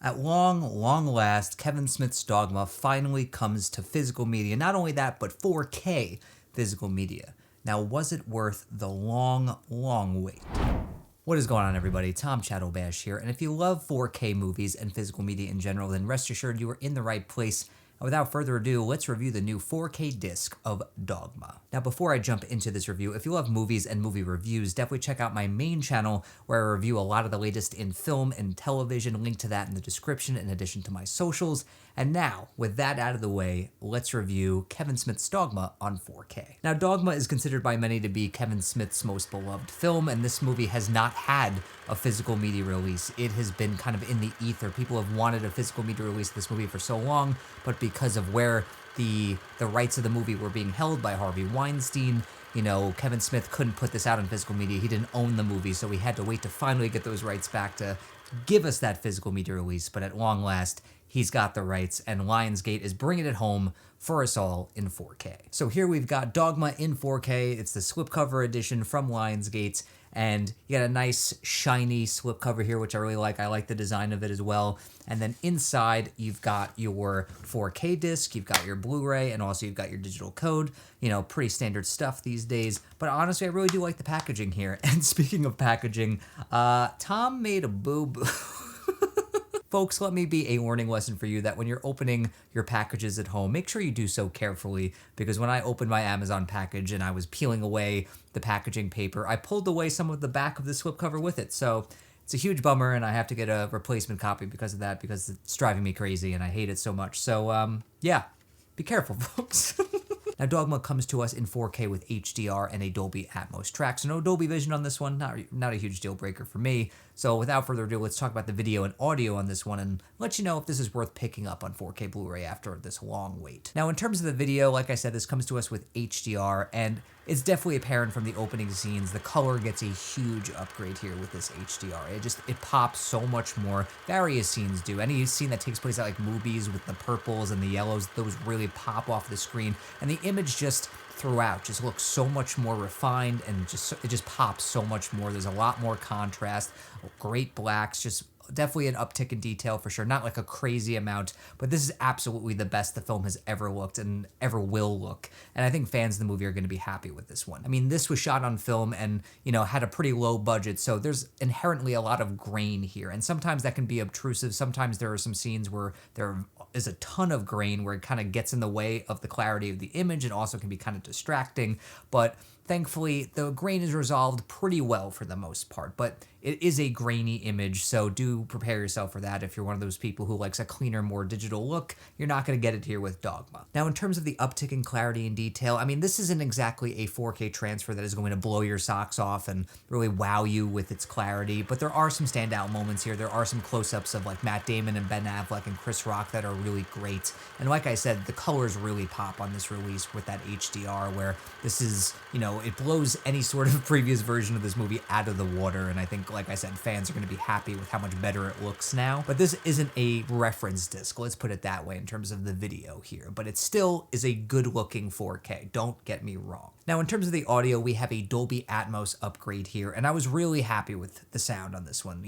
At long last, Kevin Smith's Dogma finally comes to physical media. Not only that, but 4K physical media. Now, was it worth the long wait? What is going on, everybody? Tom Chattelbash here, and if you love 4K movies and physical media in general, then rest assured you are in the right place. And without further ado, let's review the new 4K disc of Dogma. Now, before I jump into this review, if you love movies and movie reviews, definitely check out my main channel where I review a lot of the latest in film and television. Link to that in the description in addition to my socials. And now, with that out of the way, let's review Kevin Smith's Dogma on 4K. Now, Dogma is considered by many to be Kevin Smith's most beloved film, and this movie has not had a physical media release. It has been kind of in the ether. People have wanted a physical media release of this movie for so long, but because of where the rights of the movie were being held by Harvey Weinstein, Kevin Smith couldn't put this out on physical media. He didn't own the movie, so he had to wait to finally get those rights back to give us that physical media release. But at long last, he's got the rights, and Lionsgate is bringing it home for us all in 4K. So here we've got Dogma in 4K. It's the slipcover edition from Lionsgate, and you got a nice shiny slipcover here, which I really like. I like the design of it as well. And then inside, you've got your 4K disc, you've got your Blu-ray, and also you've got your digital code. Pretty standard stuff these days. But honestly, I really do like the packaging here. And speaking of packaging, Tom made a boo-boo. Folks, let me be a warning lesson for you that when you're opening your packages at home, make sure you do so carefully, because when I opened my Amazon package and I was peeling away the packaging paper, I pulled away some of the back of the slipcover with it. So it's a huge bummer, and I have to get a replacement copy because of that, because it's driving me crazy and I hate it so much. So, yeah, be careful, folks. Now, Dogma comes to us in 4K with HDR and a Dolby Atmos track, so no Dolby Vision on this one, not a huge deal breaker for me. So without further ado, let's talk about the video and audio on this one and let you know if this is worth picking up on 4K Blu-ray after this long wait. Now, in terms of the video, like I said, this comes to us with HDR, and it's definitely apparent from the opening scenes. The color gets a huge upgrade here with this HDR. It pops so much more. Various scenes do. Any scene that takes place at like movies with the purples and the yellows, those really pop off the screen, and the image just throughout just looks so much more refined, and it just pops so much more. There's a lot more contrast, great blacks, just definitely an uptick in detail for sure. Not like a crazy amount, but this is absolutely the best the film has ever looked and ever will look. And I think fans of the movie are going to be happy with this one. I mean, this was shot on film and, had a pretty low budget, so there's inherently a lot of grain here. And sometimes that can be obtrusive. Sometimes there are some scenes where there is a ton of grain where it kind of gets in the way of the clarity of the image and also can be kind of distracting. But thankfully, the grain is resolved pretty well for the most part, but it is a grainy image, so do prepare yourself for that. If you're one of those people who likes a cleaner, more digital look, you're not going to get it here with Dogma. Now, in terms of the uptick in clarity and detail, I mean, this isn't exactly a 4K transfer that is going to blow your socks off and really wow you with its clarity, but there are some standout moments here. There are some close-ups of like Matt Damon and Ben Affleck and Chris Rock that are really great. And like I said, the colors really pop on this release with that HDR, where this is, it blows any sort of previous version of this movie out of the water. And I think, like I said, fans are going to be happy with how much better it looks now. But this isn't a reference disc, let's put it that way, in terms of the video here. But it still is a good-looking 4K, don't get me wrong. Now, in terms of the audio, we have a Dolby Atmos upgrade here, and I was really happy with the sound on this one.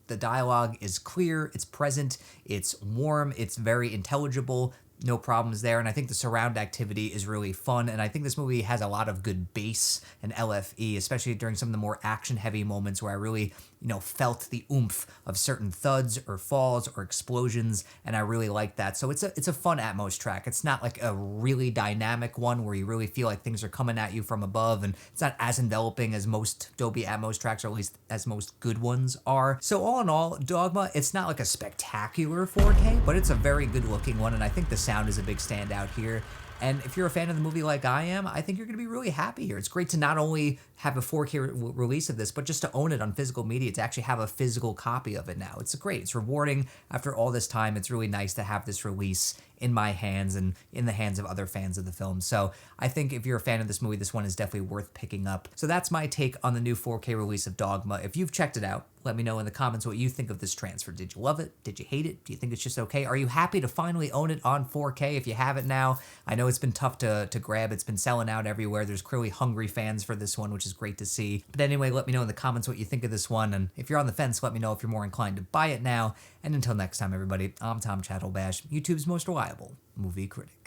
The dialogue is clear, it's present, it's warm, it's very intelligible. No problems there, and I think the surround activity is really fun, and I think this movie has a lot of good bass and LFE, especially during some of the more action-heavy moments where I really, felt the oomph of certain thuds or falls or explosions, and I really like that. So it's a fun Atmos track. It's not like a really dynamic one where you really feel like things are coming at you from above, and it's not as enveloping as most Dolby Atmos tracks, or at least as most good ones are. So all in all, Dogma, it's not like a spectacular 4K, but it's a very good-looking one, and I think the sound is a big standout here. And if you're a fan of the movie like I am, I think you're going to be really happy here. It's great to not only have a 4K release of this, but just to own it on physical media, to actually have a physical copy of it now. It's great. It's rewarding after all this time. It's really nice to have this release in my hands and in the hands of other fans of the film. So I think if you're a fan of this movie, this one is definitely worth picking up. So that's my take on the new 4K release of Dogma. If you've checked it out, let me know in the comments what you think of this transfer. Did you love it? Did you hate it? Do you think it's just okay? Are you happy to finally own it on 4K if you have it now? I know it's been tough to grab. It's been selling out everywhere. There's clearly hungry fans for this one, which is great to see. But anyway, let me know in the comments what you think of this one. And if you're on the fence, let me know if you're more inclined to buy it now. And until next time, everybody, I'm Tom Chattelbash, YouTube's most reliable movie critic.